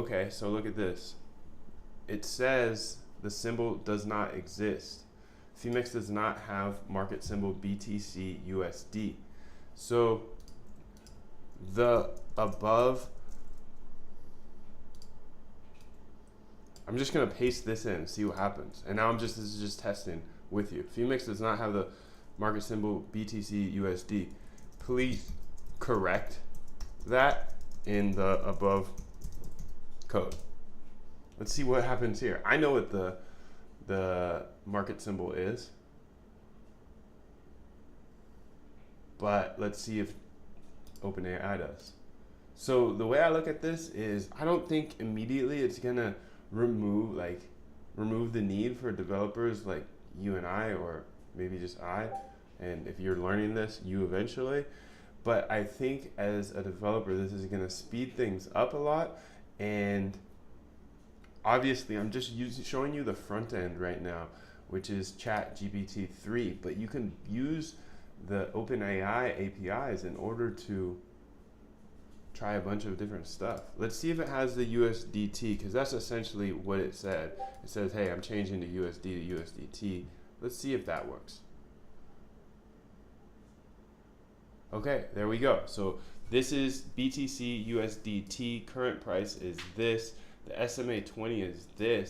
Okay, so look at this. It says the symbol does not exist. Phoenix does not have market symbol BTC USD. So the above, I'm just gonna paste this in, see what happens. And now this is just testing with you. Phoenix does not have the market symbol BTC USD. Please correct that in the above code. Let's see what happens here. I know what the market symbol is, but let's see if OpenAI does. So the way I look at this is I don't think immediately it's gonna remove the need for developers like you and I, or maybe just I, and if you're learning this, you eventually. But I think as a developer, this is gonna speed things up a lot. And obviously I'm just showing you the front end right now, which is ChatGPT3, but you can use the OpenAI APIs in order to try a bunch of different stuff. Let's see if it has the USDT, because that's essentially what it said. It says, hey, I'm changing to USD to USDT. Let's see if that works. Okay, there we go. So this is BTC USDT. Current price is this. The SMA 20 is this.